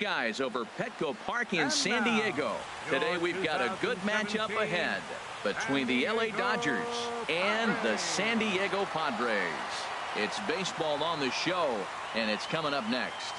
Guys over Petco Park in San Diego. Today we've got a good matchup ahead between the LA Dodgers and the San Diego Padres. It's baseball on the show, and it's coming up next.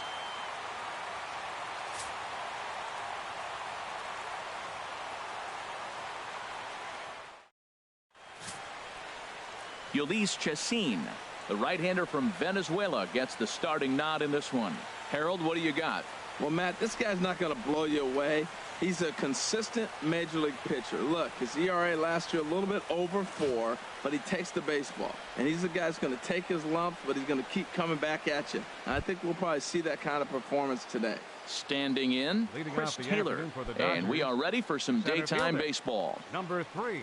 Ulysses Chacin, the right-hander from Venezuela, gets the starting nod in this one. Harold, what do you got? Well, Matt, this guy's not going to blow you away. He's a consistent major league pitcher. Look, his ERA last year a little bit over 4, but he takes the baseball. And he's the guy that's going to take his lumps, but he's going to keep coming back at you. And I think we'll probably see that kind of performance today. Standing in, Chris Taylor. And we are ready for some daytime baseball. Number 3.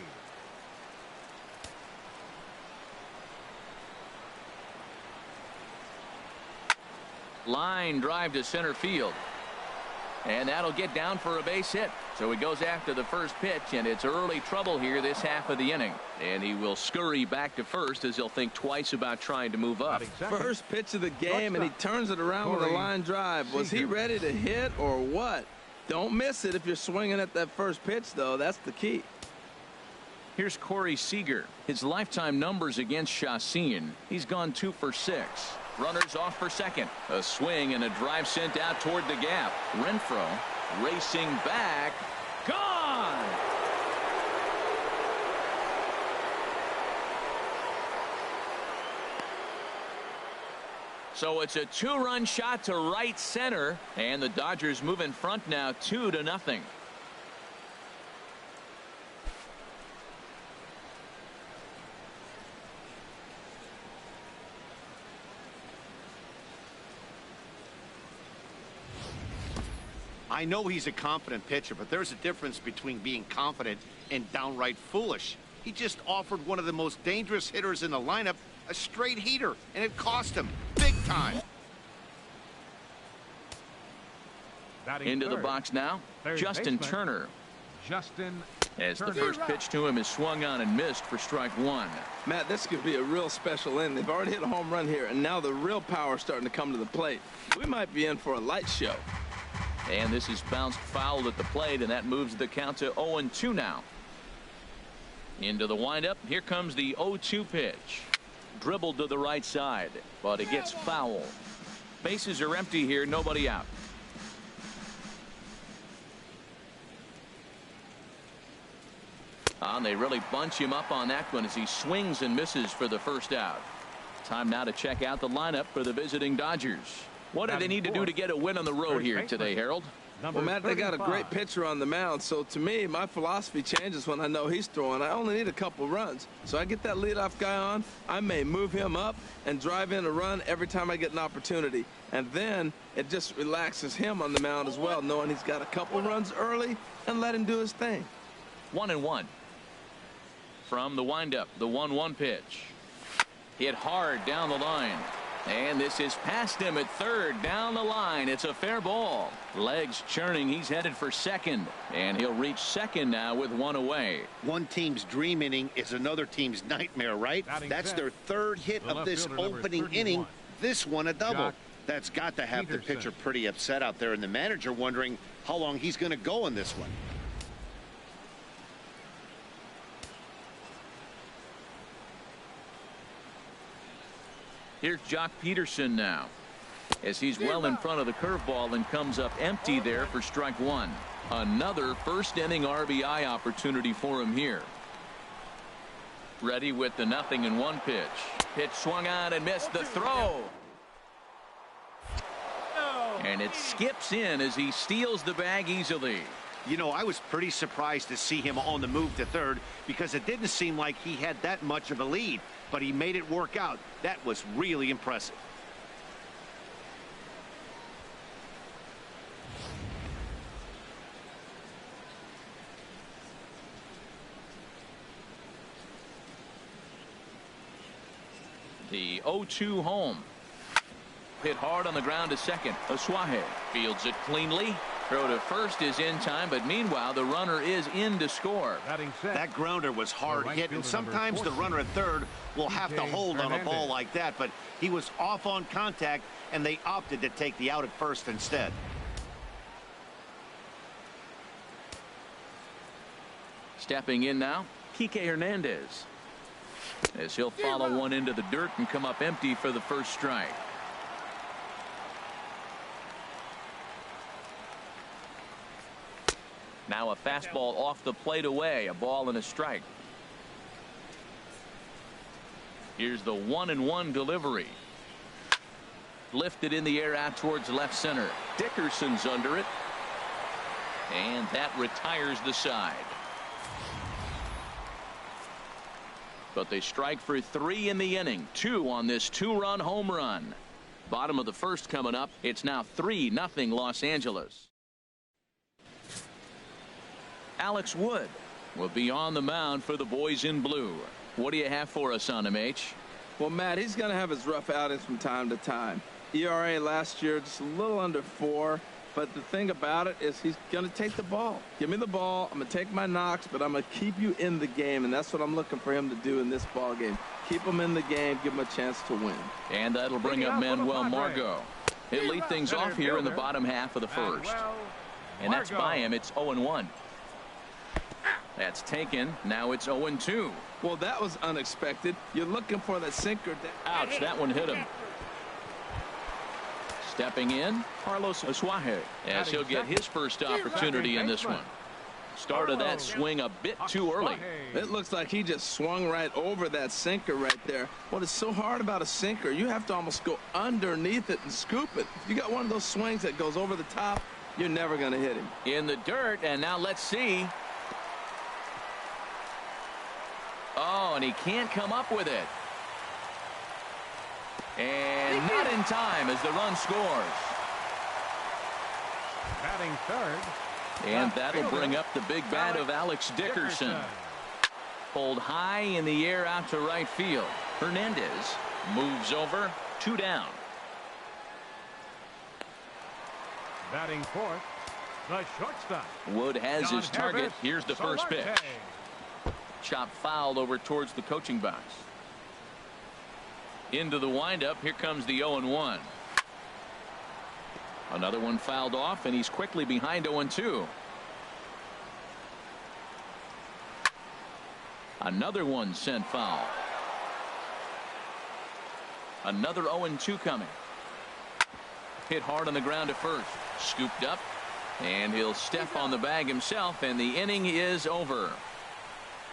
Line drive to center field. And that'll get down for a base hit. So he goes after the first pitch, and it's early trouble here this half of the inning. And he will scurry back to first as he'll think twice about trying to move up. First pitch of the game, and he turns it around with a line drive. Was he ready to hit or what? Don't miss it if you're swinging at that first pitch, though. That's the key. Here's Seeger. His lifetime numbers against Chacin. He's gone 2 for 6. Runners off for second. A swing and a drive sent out toward the gap. Renfroe racing back. Gone! So it's a 2-run shot to right center, and the Dodgers move in front now 2-0. I know he's a confident pitcher, but there's a difference between being confident and downright foolish. He just offered one of the most dangerous hitters in the lineup a straight heater, and it cost him big time. Into the box now, Justin Turner. As the first pitch to him is swung on and missed for strike 1. Matt, this could be a real special inning. They've already hit a home run here, and now the real power is starting to come to the plate. We might be in for a light show. And this is bounced foul at the plate, and that moves the count to 0-2 now. Into the windup. Here comes the 0-2 pitch. Dribbled to the right side, but it gets foul. Bases are empty here, nobody out. And they really bunch him up on that one as he swings and misses for the first out. Time now to check out the lineup for the visiting Dodgers. What do they need to do to get a win on the road here today, Harold? Well, Matt, they got a great pitcher on the mound, so to me, my philosophy changes when I know he's throwing. I only need a couple runs. So I get that leadoff guy on, I may move him up and drive in a run every time I get an opportunity. And then it just relaxes him on the mound as well, knowing he's got a couple runs early and let him do his thing. 1-1. From the windup, the 1-1 pitch. Hit hard down the line. And this is past him at third down the line. It's a fair ball. Legs churning. He's headed for second. And he'll reach second now with 1 away. One team's dream inning is another team's nightmare, right? That's their third hit of this opening inning. This one a double. That's got to have the pitcher pretty upset out there, and the manager wondering how long he's going to go in this one. Here's Peterson now, as he's well in front of the curveball and comes up empty there for strike 1. Another first inning RBI opportunity for him here. Ready with the 0-1 pitch. Pitch swung on and missed the throw. And it skips in as he steals the bag easily. You know, I was pretty surprised to see him on the move to third because it didn't seem like he had that much of a lead, but he made it work out. That was really impressive. The 0-2 home. Hit hard on the ground to second. Oswahe fields it cleanly. Throw to first is in time, but meanwhile the runner is in to score. That grounder was hard hit, and sometimes the runner at third will have to hold on a ball like that, but he was off on contact, and they opted to take the out at first instead. Stepping in now, Kike Hernandez, as he'll follow one into the dirt and come up empty for the first strike. Now a fastball off the plate away, a ball and a strike. Here's the 1-1 delivery. Lifted in the air out towards left center. Dickerson's under it. And that retires the side. But they strike for 3 in the inning. 2 on this 2-run home run. Bottom of the first coming up. It's now 3-0 Los Angeles. Alex Wood will be on the mound for the boys in blue. What do you have for us on him, H? Well, Matt, he's going to have his rough outings from time to time. ERA last year just a little under 4. But the thing about it is he's going to take the ball. Give me the ball. I'm going to take my knocks, but I'm going to keep you in the game. And that's what I'm looking for him to do in this ball game. Keep him in the game. Give him a chance to win. And that'll bring up Manuel Margot. He'll lead things off here in the bottom half of the first. And that's by him. It's 0-1. That's taken. Now it's 0-2. Well, that was unexpected. You're looking for that sinker. Ouch, that one hit him. Stepping in, Carlos Asuaje, as he'll get his first opportunity in this one. Started that swing a bit too early. It looks like he just swung right over that sinker right there. What is so hard about a sinker, you have to almost go underneath it and scoop it. If you got one of those swings that goes over the top, you're never going to hit him. In the dirt, and now let's see. Oh, and he can't come up with it. And not in time as the run scores. Batting third. And that'll bring up the big bat of Alex Dickerson. Pulled high in the air out to right field. Hernandez moves over. 2 down. Batting fourth, the shortstop. Wood has his target. Here's the first pitch. Chop fouled over towards the coaching box. Into the windup. Here comes the 0-1. Another one fouled off, and he's quickly behind 0-2. Another one sent foul. Another 0-2 coming. Hit hard on the ground at first. Scooped up, and he'll step on the bag himself, and the inning is over.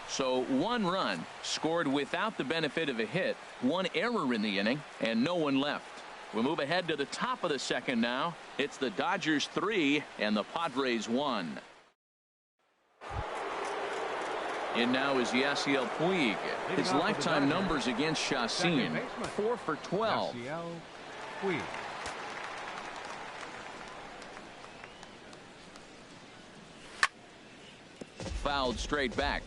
So 1 run scored without the benefit of a hit, 1 error in the inning, and no one left. We move ahead to the top of the second now. It's the Dodgers 3 and the Padres 1. In now is Yasiel Puig. His lifetime numbers against Chacin, 4 for 12. Fouled straight back.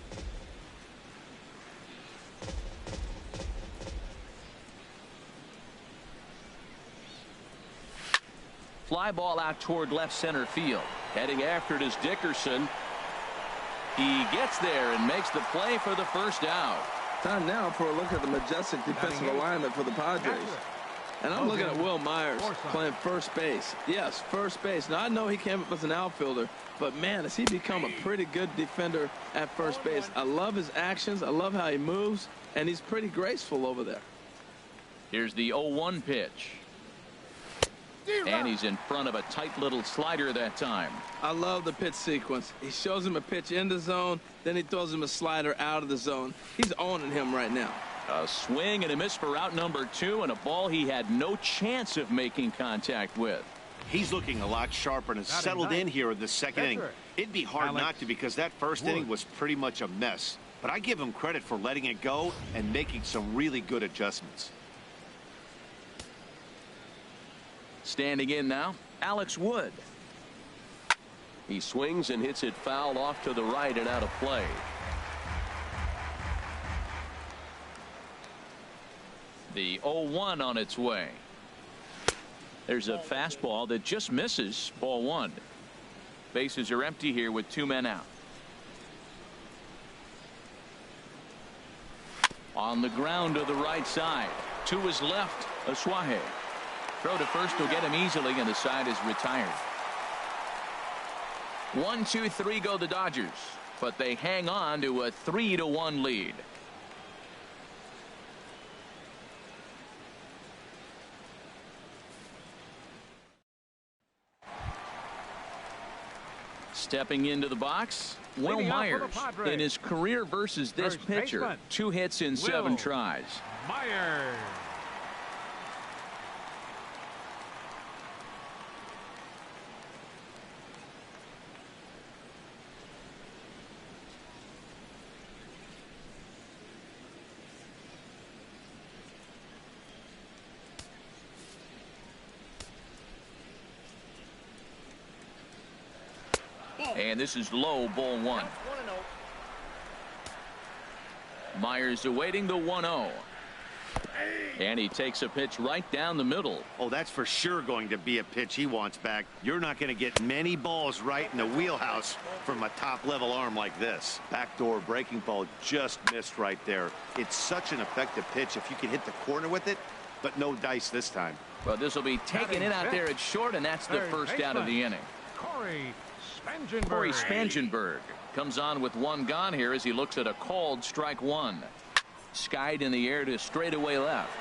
Fly ball out toward left center field. Heading after it is Dickerson. He gets there and makes the play for the first out. Time now for a look at the majestic defensive alignment for the Padres. And I'm looking at Will Myers playing first base. Yes, first base. Now, I know he came up as an outfielder, but, man, has he become a pretty good defender at first base. I love his actions. I love how he moves, and he's pretty graceful over there. Here's the 0-1 pitch. And he's in front of a tight little slider that time. I love the pitch sequence. He shows him a pitch in the zone, then he throws him a slider out of the zone. He's owning him right now. A swing and a miss for out number 2, and a ball he had no chance of making contact with. He's looking a lot sharper and has settled in here in the second inning. It'd be hard not to, because that first inning was pretty much a mess. But I give him credit for letting it go and making some really good adjustments. Standing in now, Alex Wood. He swings and hits it foul off to the right and out of play. The 0-1 on its way. There's a fastball that just misses. Ball 1. Bases are empty here with 2 men out. On the ground to the right side. To his left, Asuaje. Throw to first will get him easily, and the side is retired. 1, 2, 3 go the Dodgers. but they hang on to a 3-1 lead. Stepping into the box, Will Myers. In his career versus this pitcher, 2 hits in 7 tries. Myers. And this is low, ball 1. Myers awaiting the 1-0. And he takes a pitch right down the middle. Oh, that's for sure going to be a pitch he wants back. You're not going to get many balls right in the wheelhouse from a top-level arm like this. Backdoor breaking ball just missed right there. It's such an effective pitch if you can hit the corner with it, but no dice this time. Well, this will be taken in out there at short, and that's the first out of the inning. Corey Spangenberg comes on with 1 gone here as he looks at a called strike 1. Skied in the air to straightaway left.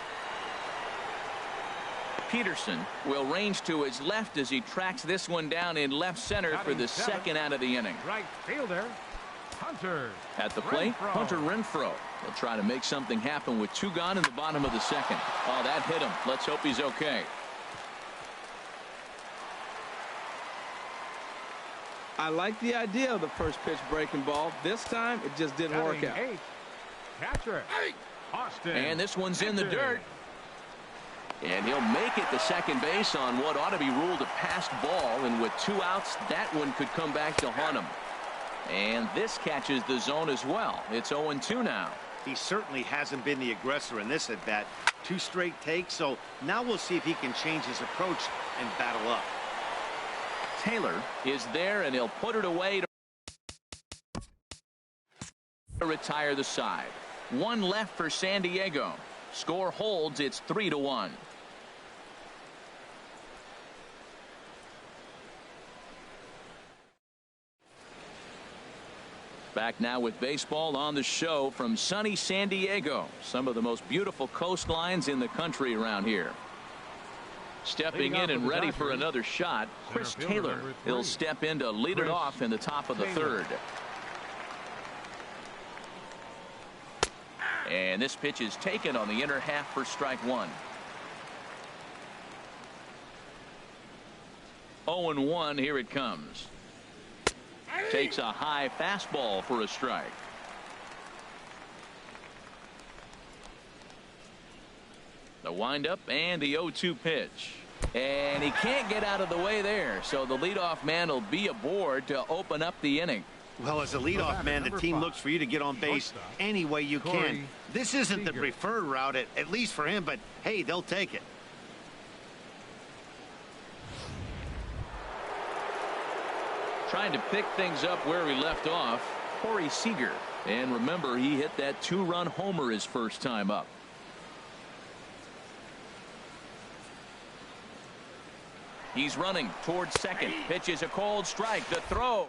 Peterson will range to his left as he tracks this one down in left center for the second out of the inning. Right fielder, Hunter. At the plate, Hunter Renfroe will try to make something happen with 2 gone in the bottom of the second. Oh, that hit him. Let's hope he's okay. I like the idea of the first pitch breaking ball. This time, it just didn't work out. Catcher, Austin. And this one's in the dirt. And he'll make it to second base on what ought to be ruled a passed ball. And with 2 outs, that one could come back to haunt him. And this catches the zone as well. It's 0-2 now. He certainly hasn't been the aggressor in this at bat. 2 straight takes, so now we'll see if he can change his approach and battle up. Taylor is there, and he'll put it away to retire the side. 1 left for San Diego. Score holds. It's 3-1. Back now with baseball on the show from sunny San Diego. Some of the most beautiful coastlines in the country around here. Stepping in and ready for another shot, Chris Taylor. He'll step in to lead it off in the top of the 3rd. And this pitch is taken on the inner half for strike 1. 0-1. Here it comes. Takes a high fastball for a strike. The windup and the 0-2 pitch. And he can't get out of the way there. So the leadoff man will be aboard to open up the inning. Well, as a leadoff man, the team looks for you to get on base any way you can. This isn't the preferred route, at least for him, but hey, they'll take it. Trying to pick things up where he left off, Corey Seeger. And remember, he hit that 2-run homer his first time up. He's running towards second. Pitch is a called strike. The throw.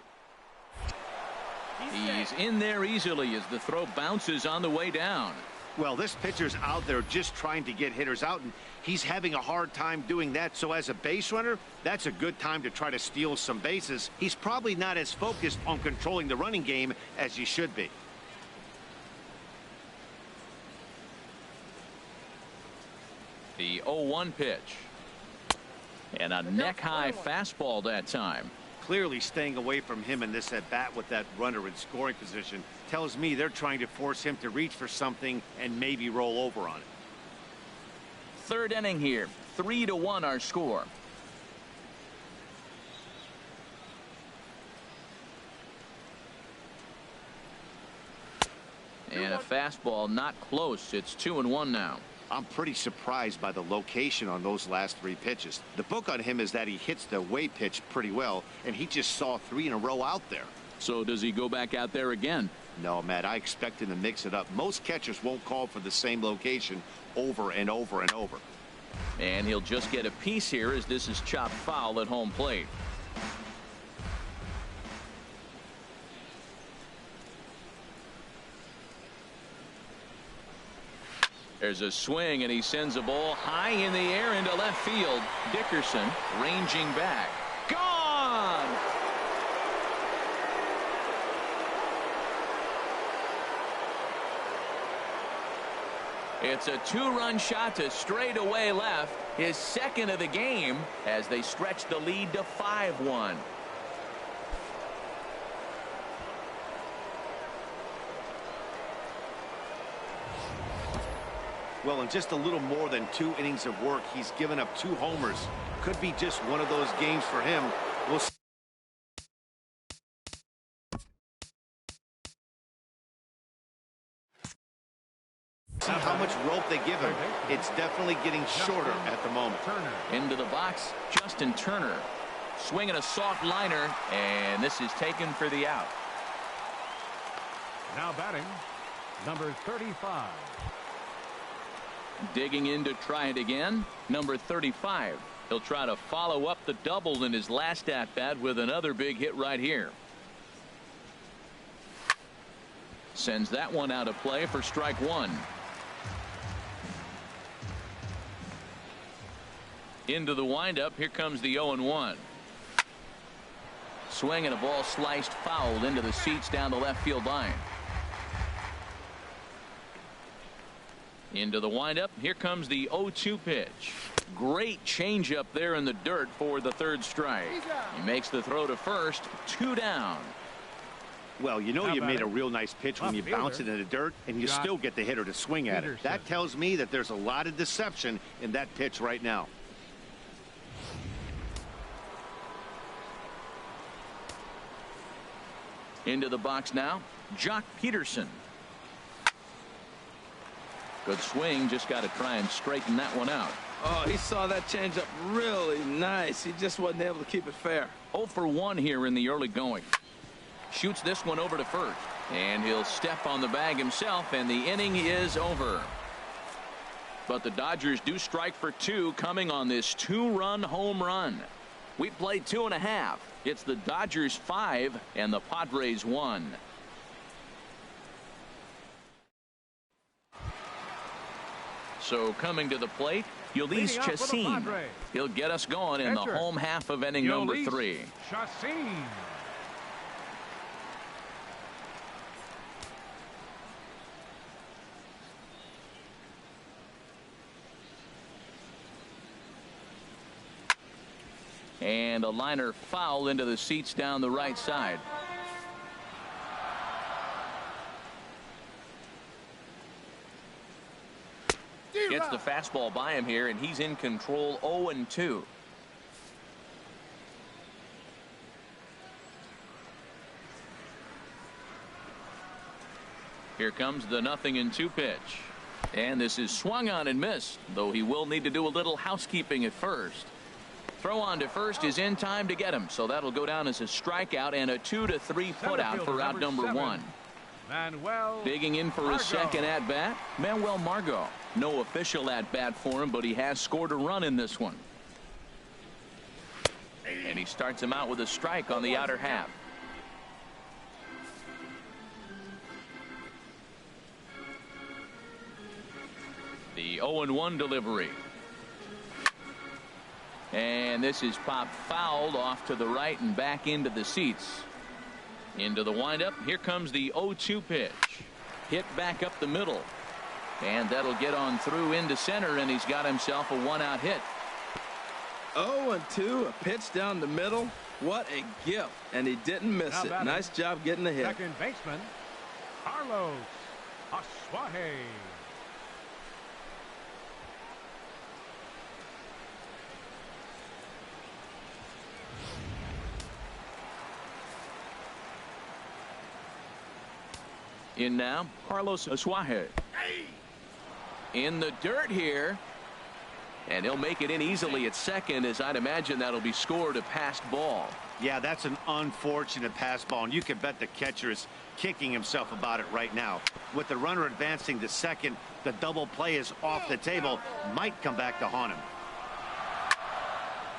He's in there easily as the throw bounces on the way down. Well, this pitcher's out there just trying to get hitters out, and he's having a hard time doing that. So as a base runner, that's a good time to try to steal some bases. He's probably not as focused on controlling the running game as he should be. The 0-1 pitch. And a neck-high fastball that time. Clearly staying away from him in this at-bat with that runner in scoring position tells me they're trying to force him to reach for something and maybe roll over on it. 3rd inning here. 3-1 our score. And a fastball not close. It's 2-1 now. I'm pretty surprised by the location on those last 3 pitches. The book on him is that he hits the away pitch pretty well, and he just saw 3 in a row out there. So does he go back out there again? No, Matt, I expect him to mix it up. Most catchers won't call for the same location over and over and over. And he'll just get a piece here as this is chopped foul at home plate. There's a swing, and he sends a ball high in the air into left field. Dickerson ranging back. Gone! It's a two-run shot to straightaway left, his second of the game, as they stretch the lead to 5-1. Well, in just a little more than 2 innings of work, he's given up 2 homers. Could be just one of those games for him. We'll see how much rope they give him. It's definitely getting shorter at the moment. Into the box, Justin Turner. Swinging a soft liner, and this is taken for the out. Now batting, number 35. Digging in to try it again, number 35. He'll try to follow up the double in his last at-bat with another big hit right here. Sends that one out of play for strike one. Into the windup, here comes the 0-1. Swing and a ball sliced foul into the seats down the left field line. Into the windup, here comes the 0-2 pitch. Great changeup there in the dirt for the third strike. He makes the throw to first, 2 down. Well, you know you made a real nice pitch when you bounce it in the dirt and you still get the hitter to swing at it. That tells me that there's a lot of deception in that pitch right now. Into the box now, Jock Peterson. Good swing, just got to try and straighten that one out. Oh, he saw that changeup really nice. He just wasn't able to keep it fair. 0 for 1 here in the early going. Shoots this one over to first, and he'll step on the bag himself, and the inning is over. But the Dodgers do strike for 2 coming on this 2-run home run. We played 2.5. It's the Dodgers 5 and the Padres 1. So coming to the plate, Utley Chassin. He'll get us going in the home half of inning number 3. Chassin. And a liner foul into the seats down the right side. Gets the fastball by him here, and he's in control. 0-2. Here comes the 0-2 pitch. And this is swung on and missed, though he will need to do a little housekeeping at first. Throw on to first is in time to get him, so that'll go down as a strikeout and a 2-3 put out for out number 1. Manuel digging in for his second at bat, Manuel Margot. No official at bat for him, but he has scored a run in this one. And he starts him out with a strike on the outer half. The 0-1 delivery. And this is popped fouled off to the right and back into the seats. Into the windup. Here comes the 0-2 pitch. Hit back up the middle. And that'll get on through into center, and he's got himself a 1-out hit. 0-2, a pitch down the middle. What a gift. And he didn't miss it. Nice job getting the hit. Second baseman, Carlos Asuaje. In now, Carlos Asuaje. In the dirt here. And he'll make it in easily at second, as I'd imagine that'll be scored a passed ball. Yeah, that's an unfortunate pass ball, and you can bet the catcher is kicking himself about it right now. With the runner advancing to second, the double play is off the table. Might come back to haunt him.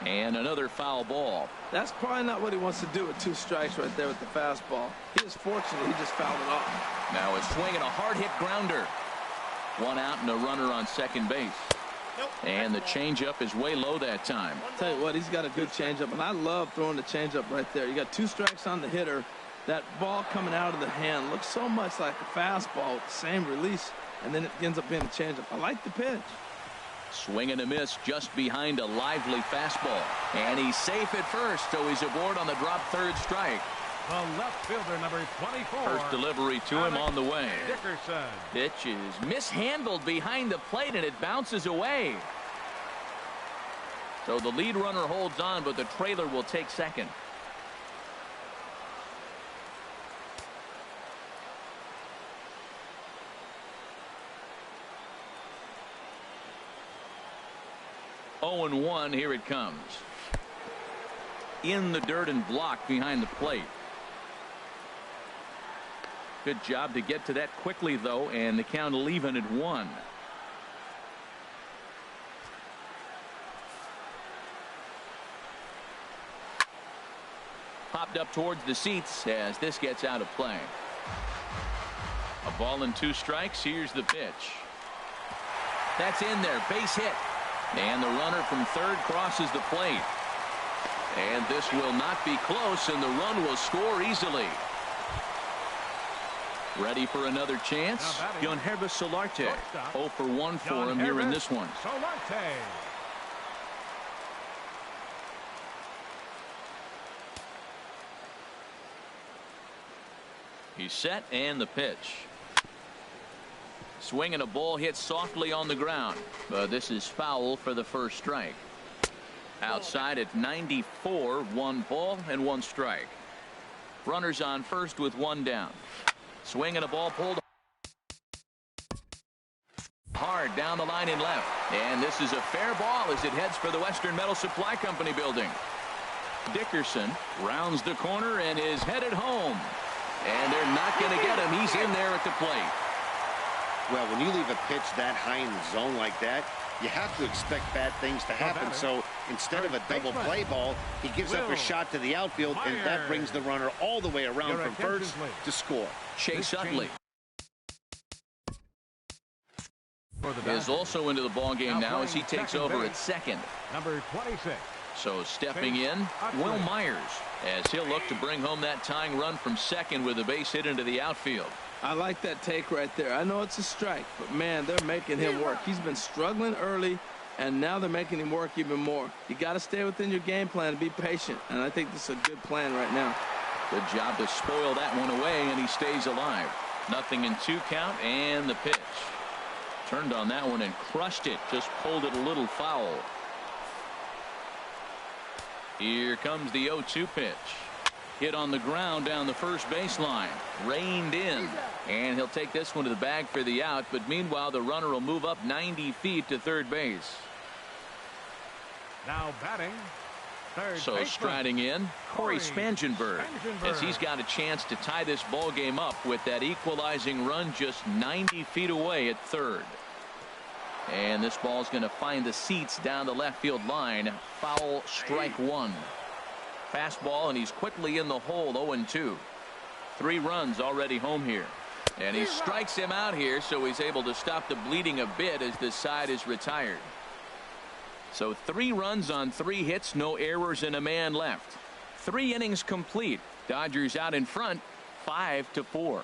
And another foul ball. That's probably not what he wants to do with 2 strikes right there with the fastball. He is fortunate he just fouled it off. Now a swing and a hard hit grounder. One out and a runner on second base. And the changeup is way low that time. I'll tell you what, he's got a good changeup, and I love throwing the changeup right there. You got 2 strikes on the hitter. That ball coming out of the hand looks so much like a fastball with the same release, and then it ends up being a changeup. I like the pitch. Swing and a miss just behind a lively fastball. And he's safe at first, so he's aboard on the drop third strike. The left fielder, number 24. First delivery to him on the way. Dickerson. Pitch is mishandled behind the plate, and it bounces away. So the lead runner holds on, but the trailer will take second. Oh and 1, here it comes. In the dirt and blocked behind the plate. Good job to get to that quickly, though, and the count will even at 1. Popped up towards the seats as this gets out of play. A ball and 2 strikes. Here's the pitch. That's in there. Base hit. And the runner from third crosses the plate. And this will not be close, and the run will score easily. Ready for another chance? Yangervis Solarte. 0 for 1 for him here in this one. Solarte. He's set, and the pitch. Swing and a ball hit softly on the ground. But this is foul for the first strike. Outside at 94, 1 ball and 1 strike. Runners on first with 1 down. Swing and a ball pulled hard down the line in left. And this is a fair ball as it heads for the Western Metal Supply Company building. Dickerson rounds the corner and is headed home. And they're not going to get him. He's in there at the plate. Well, when you leave a pitch that high in the zone like that, you have to expect bad things to happen. So instead of a double play ball, he gives up a shot to the outfield, and that brings the runner all the way around from first to score. Chase Utley is also into the ball game now as he takes over at second. Number 26. So stepping in, Will Myers, as he'll look to bring home that tying run from second with a base hit into the outfield. I like that take right there. I know it's a strike, but man, they're making him work. He's been struggling early, and now they're making him work even more. You got to stay within your game plan and be patient, and I think this is a good plan right now. Good job to spoil that one away, and he stays alive. 0-2 count, and the pitch. Turned on that one and crushed it. Just pulled it a little foul. Here comes the 0-2 pitch. Hit on the ground down the first baseline. Reined in. And he'll take this one to the bag for the out. But meanwhile, the runner will move up 90 feet to third base. Now batting. So striding in, Corey Spangenberg, as he's got a chance to tie this ball game up with that equalizing run just 90 feet away at third. And this ball's going to find the seats down the left field line. Foul, strike 1. Fastball, and he's quickly in the hole. 0-2. 3 runs already home here. And he strikes him out here, so he's able to stop the bleeding a bit as this side is retired. So 3 runs on 3 hits, no errors, and a man left. 3 innings complete. Dodgers out in front, 5-4.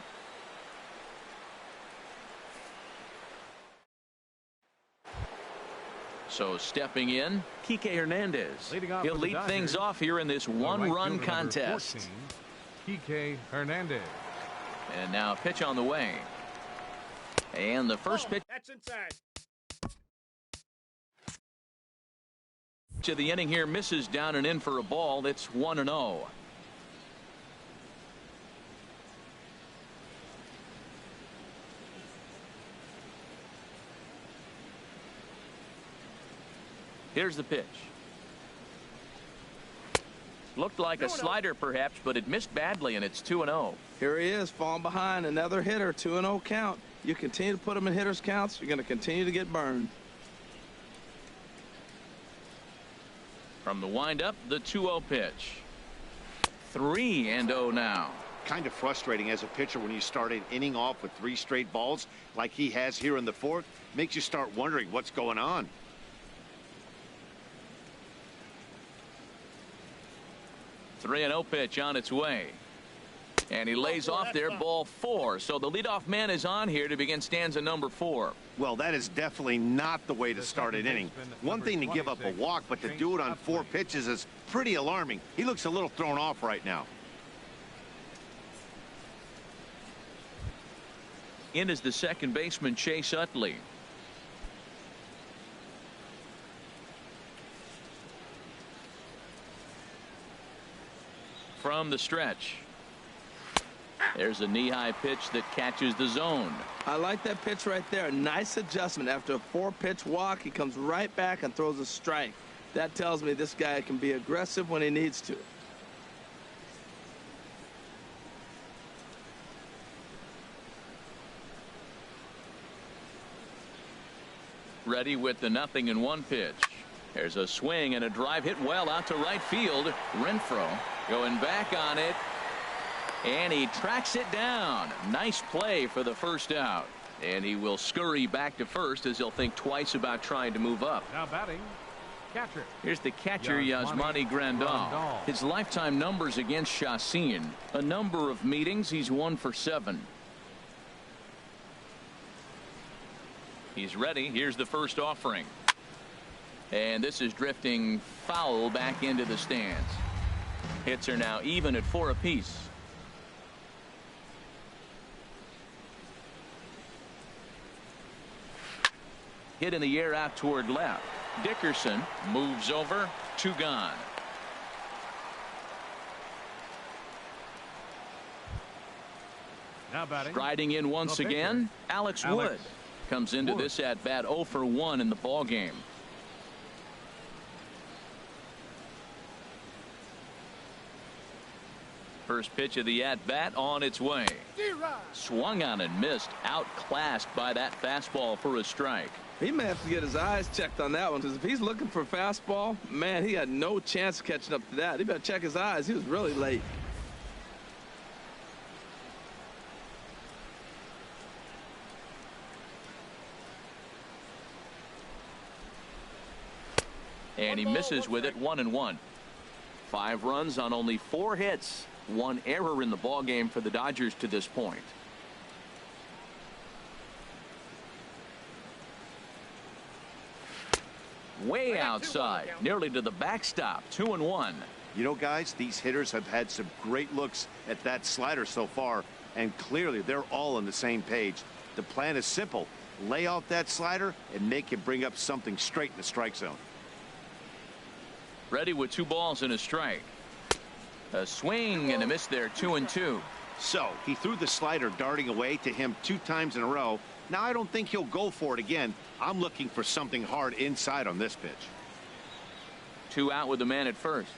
So stepping in, Kike Hernandez. He'll lead things off here in this 1-run contest. 14, Kike Hernandez. And now a pitch on the way. And the first pitch. That's inside. To the inning here, misses down and in for a ball. It's 1-0. Here's the pitch. Looked like a slider perhaps, but it missed badly, and it's 2-0. Here he is, falling behind. Another hitter, 2-0 count. You continue to put him in hitters counts, you're going to continue to get burned. From the windup, the 2-0 pitch. 3-0 now. kind of frustrating as a pitcher when you start an inning off with 3 straight balls like he has here in the 4th. Makes you start wondering what's going on. The 3-0 pitch on its way. And he lays off there, ball 4. So the leadoff man is on here to begin stanza number 4. Well, that is definitely not the way to start an inning. One thing to give up a walk, but to do it on 4 pitches is pretty alarming. He looks a little thrown off right now. In is the second baseman, Chase Utley. From the stretch. There's a knee-high pitch that catches the zone. I like that pitch right there. Nice adjustment. After a 4-pitch walk, he comes right back and throws a strike. That tells me this guy can be aggressive when he needs to. Ready with the 0-1 pitch. There's a swing and a drive hit well out to right field. Renfroe going back on it. And he tracks it down. Nice play for the first out. And he will scurry back to first as he'll think twice about trying to move up. Now batting, catcher. Here's the catcher, Yasmani Grandal. His lifetime numbers against Chacin. A number of meetings. He's 1 for 7. He's ready. Here's the first offering. And this is drifting foul back into the stands. Hits are now even at 4 apiece. Hit in the air out toward left. Dickerson moves over. 2 gone. Now batting. Striding in once again, Alex Wood comes into this at bat 0 for 1 in the ball game. First pitch of the at bat on its way. Swung on and missed. Outclassed by that fastball for a strike. He may have to get his eyes checked on that one, because if he's looking for a fastball, man, he had no chance of catching up to that. He better check his eyes. He was really late. And he misses with it. 1-1. 5 runs on only 4 hits. 1 error in the ball game for the Dodgers to this point. Way outside, nearly to the backstop. 2-1. You know, guys, these hitters have had some great looks at that slider so far, and clearly they're all on the same page. The plan is simple. Lay off that slider and make him bring up something straight in the strike zone. Ready with 2 balls and a strike. A swing and a miss there. 2-2. So he threw the slider darting away to him 2 times in a row. Now I don't think he'll go for it again. I'm looking for something hard inside on this pitch. 2 out with the man at first.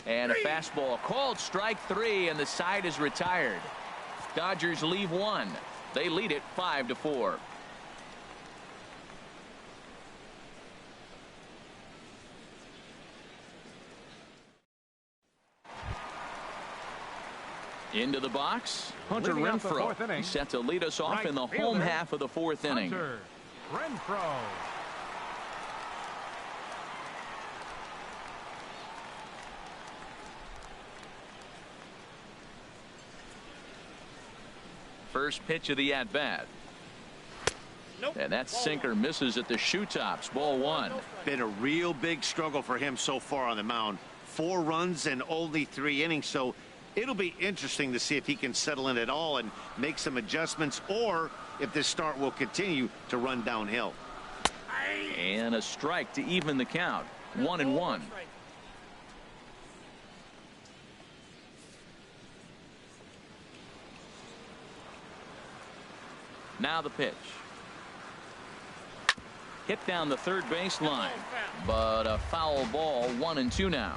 And a fastball called strike 3, and the side is retired. Dodgers leave 1. They lead it 5-4. Into the box, Hunter Renfroe. He's set to lead us off in the home half of the 4th inning. Hunter Renfroe. First pitch of the at-bat. And that sinker misses at the shoe tops. Ball 1. Been a real big struggle for him so far on the mound. 4 runs and only 3 innings, so it'll be interesting to see if he can settle in at all and make some adjustments, or if this start will continue to run downhill. And a strike to even the count. 1-1. Now the pitch. Hit down the third base line, but a foul ball. 1-2 now.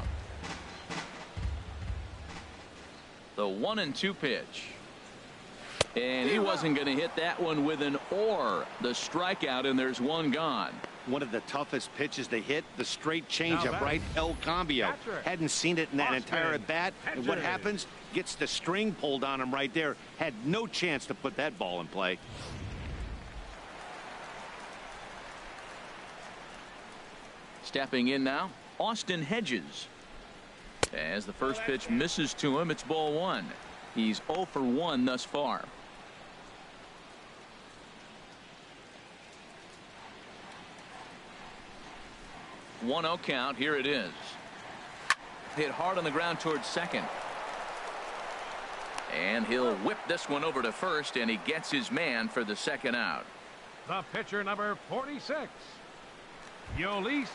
The 1-2 pitch. And he wasn't going to hit that one with an or. The strikeout, and there's 1 gone. One of the toughest pitches to hit, the straight changeup, right? El Cambio. Catcher. Hadn't seen it in that Austin. entire at bat. And what happens? Gets the string pulled on him right there. Had no chance to put that ball in play. Stepping in now, Austin Hedges. As the first pitch misses to him, it's ball one. He's 0 for 1 thus far. One 0 count. Here it is. Hit hard on the ground towards second. And he'll whip this one over to first, and he gets his man for the second out. The pitcher, number 46, Yolis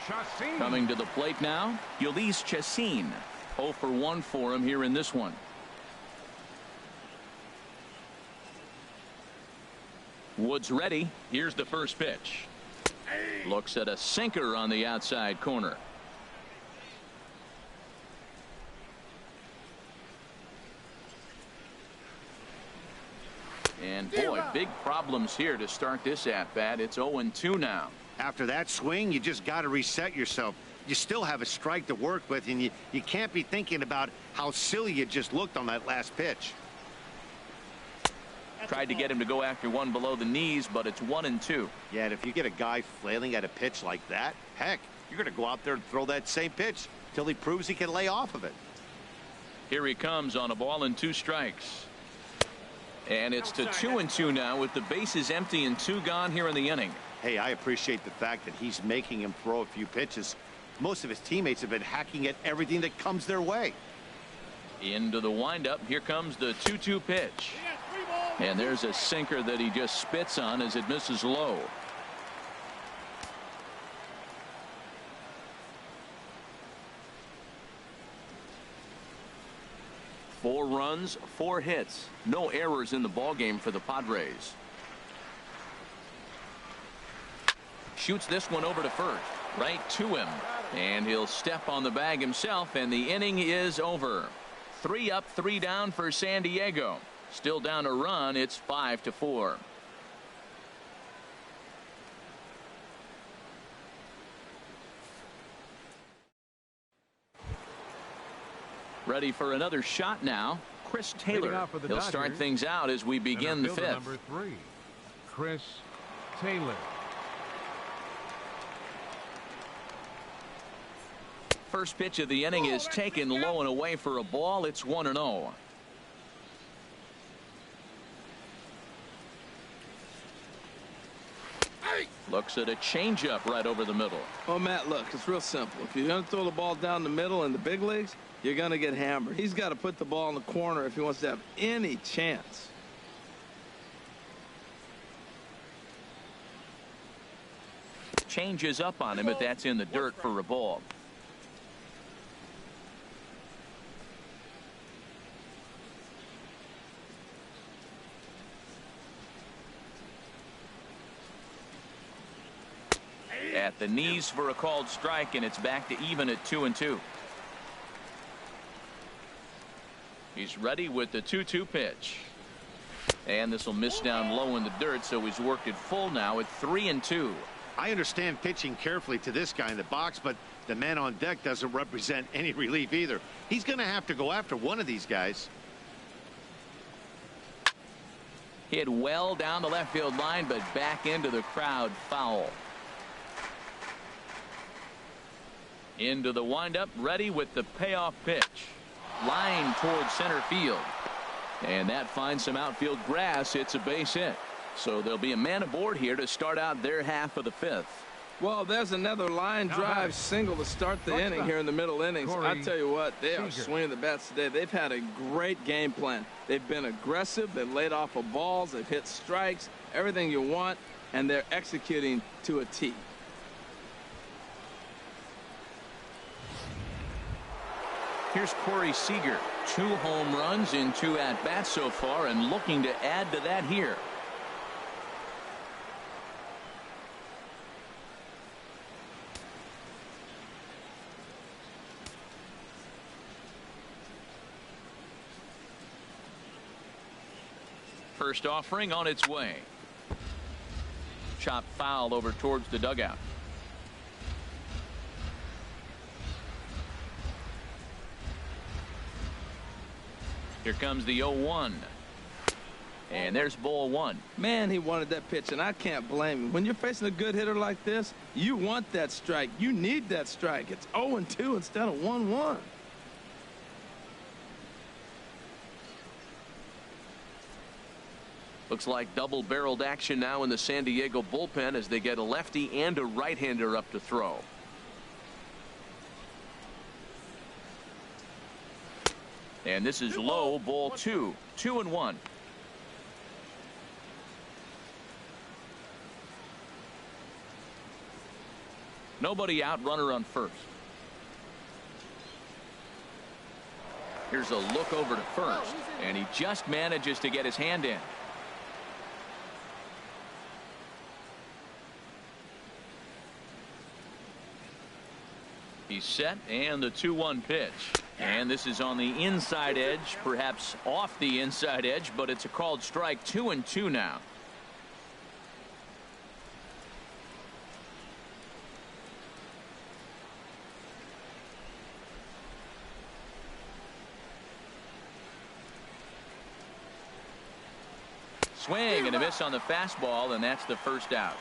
Chassin. Coming to the plate now, Yolis Chassin. 0 for 1 for him here in this one. Woods ready. Here's the first pitch. Looks at a sinker on the outside corner. And boy, big problems here to start this at bat. It's 0-2 now. After that swing, you just got to reset yourself. You still have a strike to work with, and you can't be thinking about how silly you just looked on that last pitch. Tried to get him to go after one below the knees, but it's 1-2. Yeah, and if you get a guy flailing at a pitch like that, heck, you're going to go out there and throw that same pitch till he proves he can lay off of it. Here he comes on a ball and 2 strikes. And it's to 2-2 now with the bases empty and 2 gone here in the inning. Hey, I appreciate the fact that he's making him throw a few pitches. Most of his teammates have been hacking at everything that comes their way. Into the windup. Here comes the 2-2 pitch. And there's a sinker that he just spits on as it misses low. Four runs, 4 hits, no errors in the ballgame for the Padres. Shoots this one over to first, right to him, and he'll step on the bag himself, and the inning is over. 3 up, 3 down for San Diego. Still down a run. It's 5-4. Ready for another shot now. Chris Taylor. He'll start things out as we begin the 5th. Number 3, Chris Taylor. First pitch of the inning is taken low and away for a ball. It's 1-0. Looks at a changeup right over the middle. Oh, Matt, look, it's real simple. If you're going to throw the ball down the middle in the big leagues, you're going to get hammered. He's got to put the ball in the corner if he wants to have any chance. Changes up on him, but that's in the dirt for a ball. At the knees for a called strike, and it's back to even at 2-2. He's ready with the 2-2 pitch. And this will miss down low in the dirt, so he's worked it full now at 3-2. I understand pitching carefully to this guy in the box, but the man on deck doesn't represent any relief either. He's going to have to go after one of these guys. Hit well down the left field line, but back into the crowd, foul. Into the windup, ready with the payoff pitch. Line towards center field. And that finds some outfield grass. It's a base hit. So there'll be a man aboard here to start out their half of the 5th. Well, there's another line drive single to start the inning here in the middle innings. I tell you what, they are swinging the bats today. They've had a great game plan. They've been aggressive. They've laid off of balls. They've hit strikes, everything you want, and they're executing to a T. Here's Corey Seeger. 2 home runs in 2 at-bats so far, and looking to add to that here. First offering on its way. chopped foul over towards the dugout. Here comes the 0-1. And there's ball one. Man, he wanted that pitch, and I can't blame him. When you're facing a good hitter like this, you want that strike. You need that strike. It's 0-2 instead of 1-1. Looks like double-barreled action now in the San Diego bullpen as they get a lefty and a right-hander up to throw. And this is low, ball two. 2-1. Nobody out, runner on first. Here's a look over to first, and he just manages to get his hand in. He's set, and the 2-1 pitch. And this is on the inside edge, perhaps off the inside edge, but it's a called strike. 2-2 now. Swing and a miss on the fastball, and that's the first out.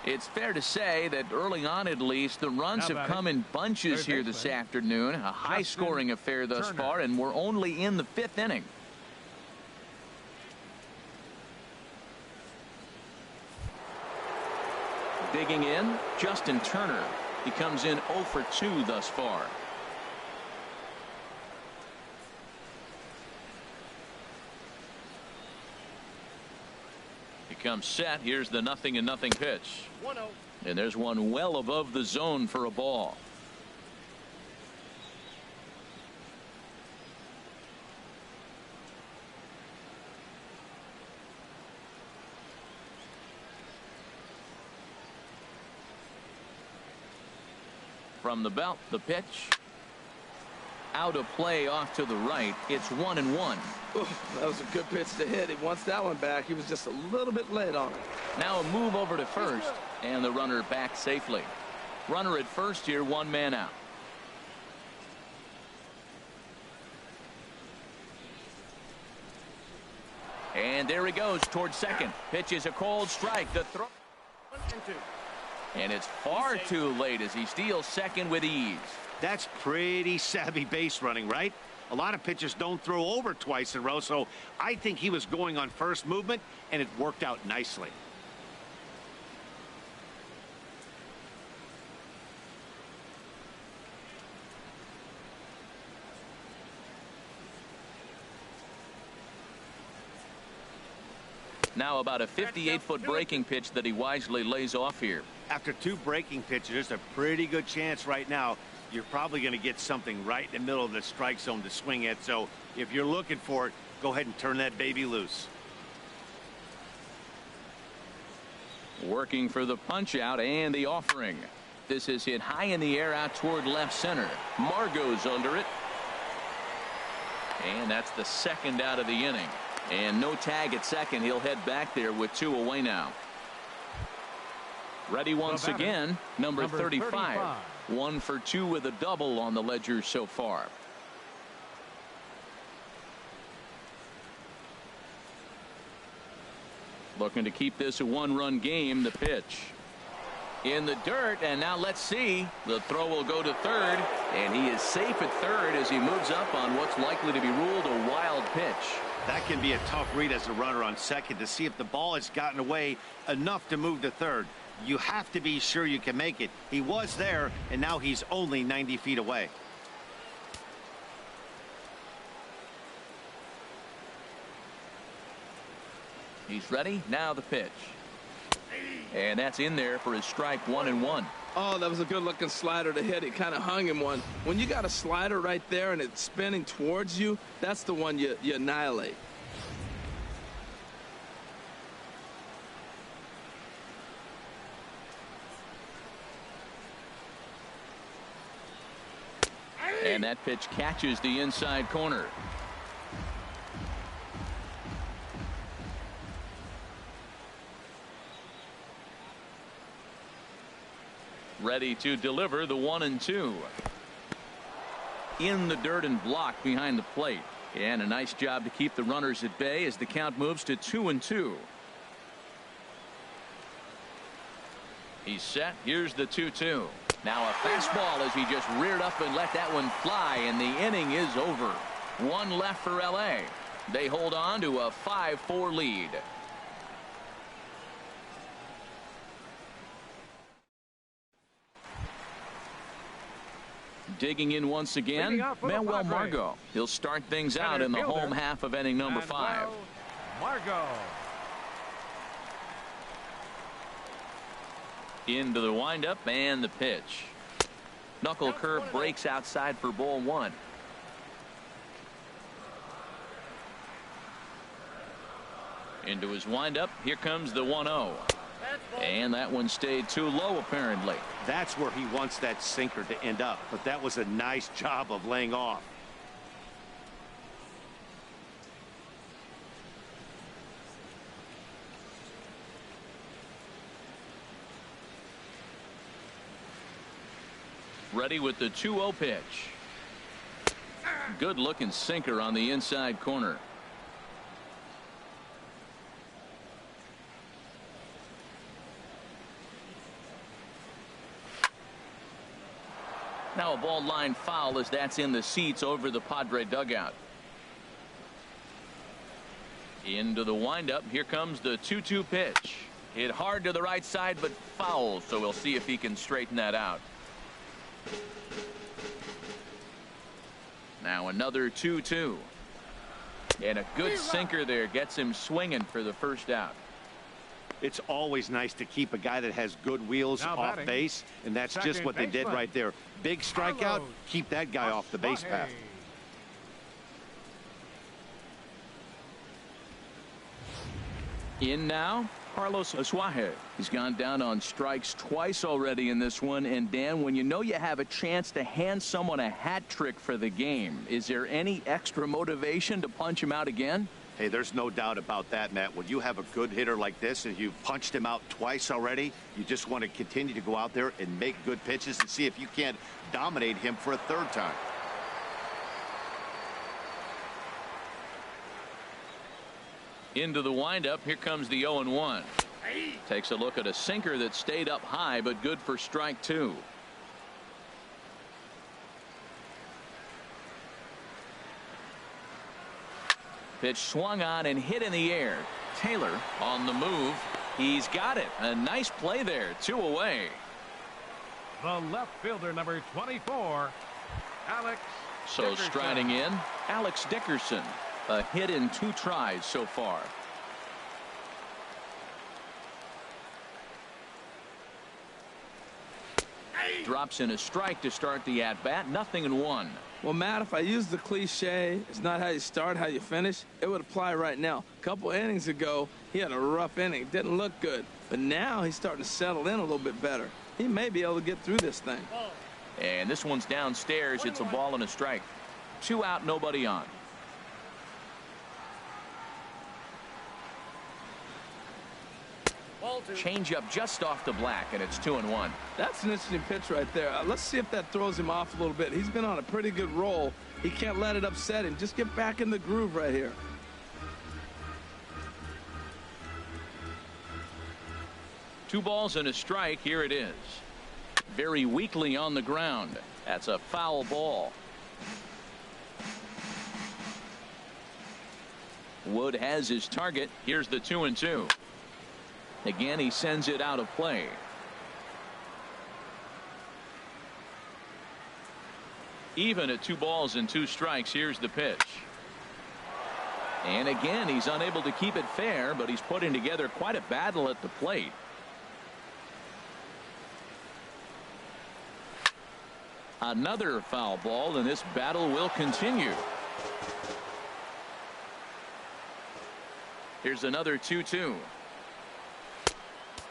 It's fair to say that early on, at least, the runs have come in bunches here this afternoon. A high-scoring affair thus far, and we're only in the 5th inning. Digging in, Justin Turner. He comes in 0 for 2 thus far. Comes set. Here's the 0-0 pitch. 1-0. And there's one well above the zone for a ball. From the belt, the pitch. Out of play off to the right. It's 1-1. That was a good pitch to hit. He wants that one back. He was just a little bit late on it. Now a move over to first, and the runner back safely. Runner at first here, 1 man out. And there he goes towards second. Pitch is a cold strike. The throw. 1-2. And it's far too late as he steals second with ease. That's pretty savvy base running, right? A lot of pitchers don't throw over twice in a row, so I think he was going on first movement, and it worked out nicely. Now about a 58-foot breaking pitch that he wisely lays off here. After 2 breaking pitches, there's a pretty good chance right now you're probably going to get something right in the middle of the strike zone to swing at. So if you're looking for it, go ahead and turn that baby loose. Working for the punch out and the offering. This is hit high in the air out toward left center. Margot's under it. And that's the second out of the inning. And no tag at second. He'll head back there with 2 away now. Ready once again, number 35. 1 for 2 with a double on the ledger so far. Looking to keep this a 1-run game. The pitch in the dirt, and now let's see. The throw will go to third, and he is safe at third as he moves up on what's likely to be ruled a wild pitch. That can be a tough read as a runner on second to see if the ball has gotten away enough to move to third. You have to be sure you can make it. He was there, and now he's only 90 feet away. He's ready. Now the pitch. And that's in there for his strike. 1-1. Oh, that was a good-looking slider to hit. It kind of hung him one. When you got a slider right there and it's spinning towards you, that's the one you annihilate. And that pitch catches the inside corner. Ready to deliver the 1-2. In the dirt and blocked behind the plate. And a nice job to keep the runners at bay as the count moves to 2-2. He's set. Here's the 2-2. Now a fastball as he just reared up and let that one fly, and the inning is over. One left for LA. They hold on to a 5-4 lead. Digging in once again, Manuel Margot. He'll start things out in the home half of inning number 5. Margot. Into the windup and the pitch. Knuckle curve breaks outside for ball 1. Into his windup. Here comes the 1-0. And that one stayed too low, apparently. That's where he wants that sinker to end up, but that was a nice job of laying off. Ready with the 2-0 pitch. Good looking sinker on the inside corner. Now a ball line foul as that's in the seats over the Padre dugout. Into the windup. Here comes the 2-2 pitch. Hit hard to the right side, but foul, so we'll see if he can straighten that out. Now another 2-2. And a good sinker there gets him swinging for the first out. It's always nice to keep a guy that has good wheels off base, and that's just what they did right there. Big strikeout, keep that guy off the base path. In now, Carlos Asuaje. He's gone down on strikes twice already in this one. And Dan, when you know you have a chance to hand someone a hat trick for the game, is there any extra motivation to punch him out again? Hey, there's no doubt about that, Matt. When you have a good hitter like this and you've punched him out twice already, you just want to continue to go out there and make good pitches and see if you can't dominate him for a third time. Into the windup. Here comes the 0-1. Takes a look at a sinker that stayed up high, but good for strike 2. Pitch swung on and hit in the air. Taylor on the move. He's got it. A nice play there. 2 away. The left fielder, number 24, Alex So striding in, Alex Dickerson. A hit in 2 tries so far. Drops in a strike to start the at-bat. 0-1. Well, Matt, if I use the cliche, it's not how you start, how you finish, it would apply right now. A couple innings ago, he had a rough inning. Didn't look good. But now he's starting to settle in a little bit better. He may be able to get through this thing. And this one's downstairs. It's a ball and a strike. 2 out, nobody on. Change up just off the black, and it's 2-1. That's an interesting pitch right there. Let's see if that throws him off a little bit. He's been on a pretty good roll. He can't let it upset him. Just get back in the groove right here. Two balls and a strike. Here it is. Very weakly on the ground. That's a foul ball. Wood has his target. Here's the 2-2. Again, he sends it out of play. Even at 2 balls and 2 strikes. Here's the pitch. And again, he's unable to keep it fair, but he's putting together quite a battle at the plate. Another foul ball, and this battle will continue. Here's another 2-2.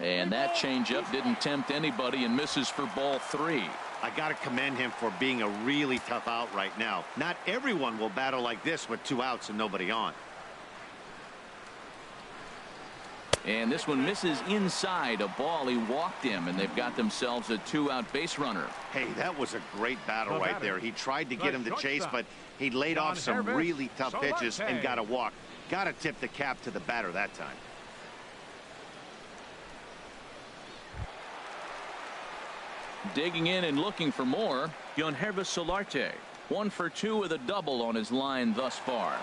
And that changeup didn't tempt anybody and misses for ball 3. I got to commend him for being a really tough out right now. Not everyone will battle like this with 2 outs and nobody on. And this one misses inside a ball. He walked him, and they've got themselves a 2-out base runner. Hey, that was a great battle right there. He tried to get him to chase, but he laid off some really tough pitches and got a walk. Got to tip the cap to the batter that time. Digging in and looking for more, Untitled Chapter. 1 for 2 with a double on his line thus far.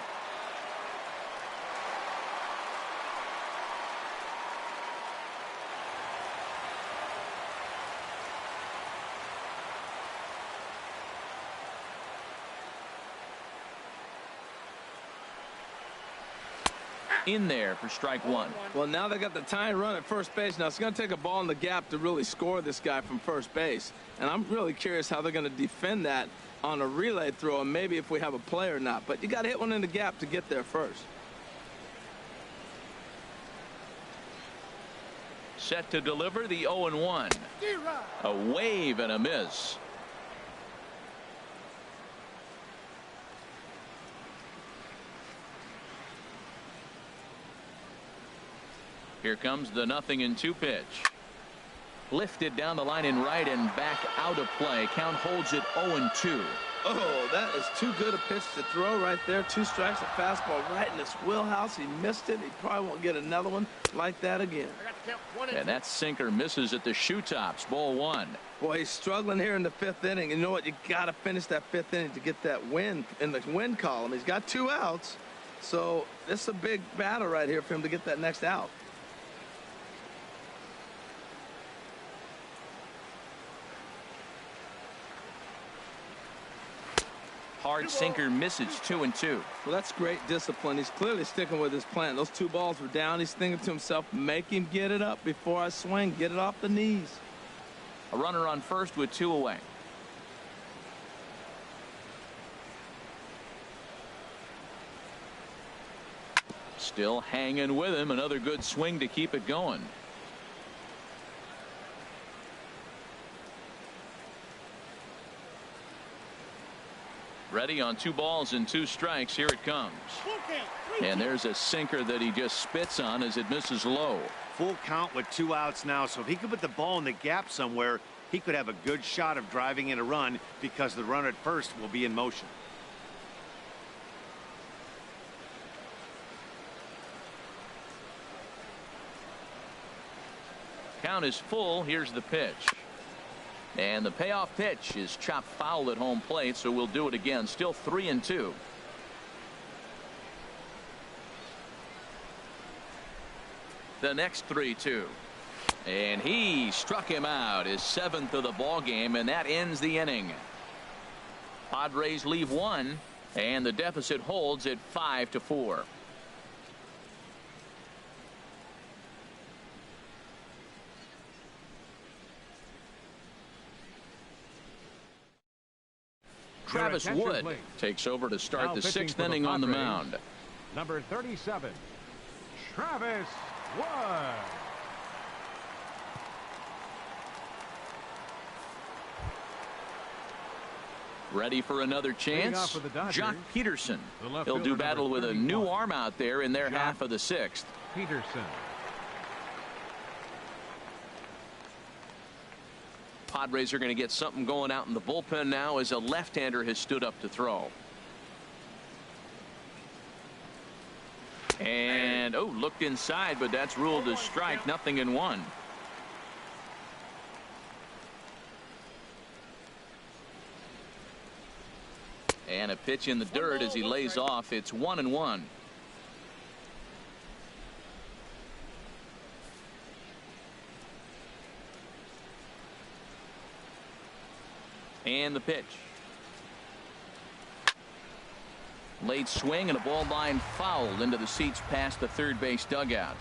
In there for strike 1. Well, now they got the tying run at first base. Now it's going to take a ball in the gap to really score this guy from first base. And I'm really curious how they're going to defend that on a relay throw, and maybe if we have a play or not. But you got to hit one in the gap to get there first. Set to deliver the 0-1. A wave and a miss. Here comes the 0-2 pitch. Lifted down the line in right and back out of play. Count holds it 0-2. Oh, that is too good a pitch to throw right there. 2 strikes, a fastball right in his wheelhouse. He missed it. He probably won't get another one like that again. And that sinker misses at the shoe tops. Ball 1. Boy, he's struggling here in the 5th inning. You know what? You got to finish that 5th inning to get that win in the win column. He's got 2 outs. So this is a big battle right here for him to get that next out. Hard sinker misses 2-2. Well, that's great discipline. He's clearly sticking with his plan. Those 2 balls were down. He's thinking to himself, make him get it up before I swing. Get it off the knees. A runner on first with 2 away. Still hanging with him. Another good swing to keep it going. Ready on 2 balls and 2 strikes. Here it comes. And there's a sinker that he just spits on as it misses low. Full count with 2 outs now. So if he could put the ball in the gap somewhere, he could have a good shot of driving in a run because the runner at first will be in motion. Count is full. Here's the pitch. And the payoff pitch is chopped foul at home plate, so we'll do it again. Still 3-2. The next 3-2. And he struck him out, his 7th of the ball game, and that ends the inning. Padres leave 1, and the deficit holds at 5-4. Travis Wood takes over to start the 6th inning on the mound. Number 37, Travis Wood. Ready for another chance. Jock Peterson. He'll do battle with a new arm out there in their half of the 6th. Peterson. Padres are going to get something going out in the bullpen now as a left-hander has stood up to throw. And looked inside, but that's ruled a strike. 0-1. And a pitch in the dirt as he lays off. It's 1-1. And the pitch. Late swing and a ball line fouled into the seats past the third base dugout.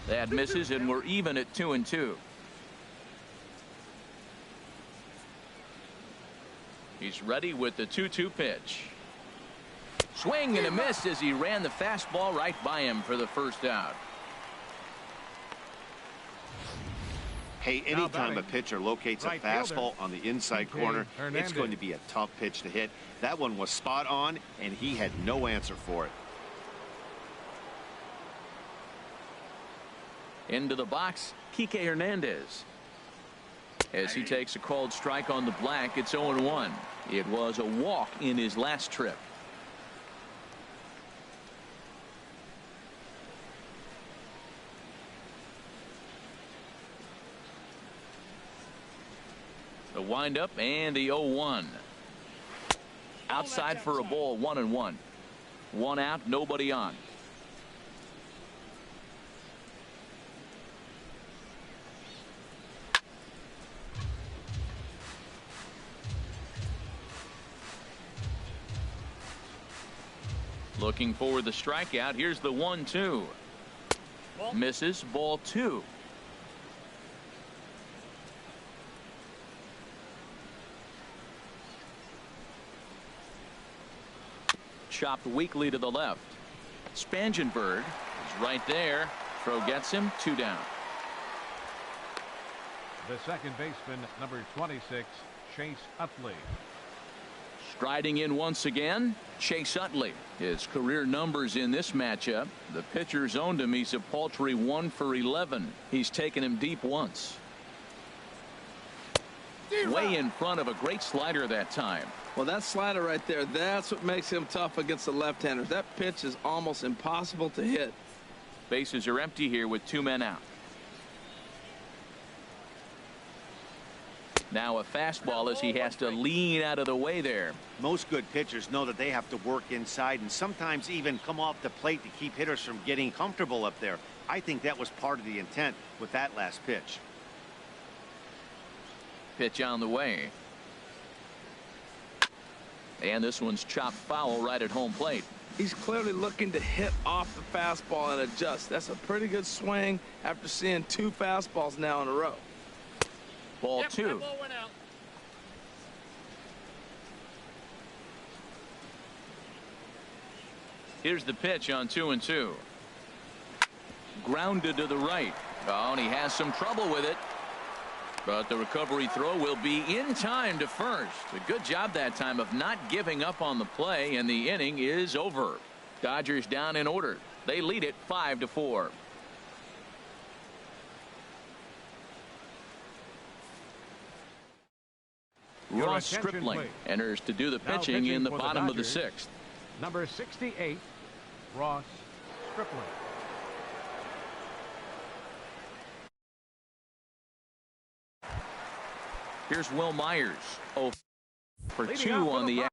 That misses, and we're even at 2-2. He's ready with the 2-2 pitch. Swing and a miss as he ran the fastball right by him for the first out. Hey, anytime a pitcher locates a fastball on the inside corner, it's going to be a tough pitch to hit. That one was spot on, and he had no answer for it. Into the box, Kike Hernandez. As he takes a called strike on the black, it's 0-1. It was a walk in his last trip. The windup and the 0-1. Outside for a ball, 1-1. One out, nobody on. Looking for the strikeout. Here's the 1-2. Misses, ball 2. Chopped weakly to the left. Spangenberg is right there. Throw gets him. 2 down. The second baseman, number 26, Chase Utley. Striding in once again, Chase Utley. His career numbers in this matchup. The pitcher's owned him. He's a paltry 1 for 11. He's taken him deep once. Way in front of a great slider that time. Well, that slider right there, that's what makes him tough against the left-handers. That pitch is almost impossible to hit. Bases are empty here with 2 men out. Now a fastball as he has to lean out of the way there. Most good pitchers know that they have to work inside and sometimes even come off the plate to keep hitters from getting comfortable up there. I think that was part of the intent with that last pitch. Pitch on the way. And this one's chopped foul right at home plate. He's clearly looking to hit off the fastball and adjust. That's a pretty good swing after seeing 2 fastballs now in a row. Ball 2. Ball went out. Here's the pitch on 2-2. Grounded to the right. Oh, and he has some trouble with it. But the recovery throw will be in time to first. A good job that time of not giving up on the play, and the inning is over. Dodgers down in order. They lead it 5-4. Ross Stripling enters to do the pitching in the bottom of the 6th. Number 68, Ross Stripling. Here's Will Myers. 0 for 2 on the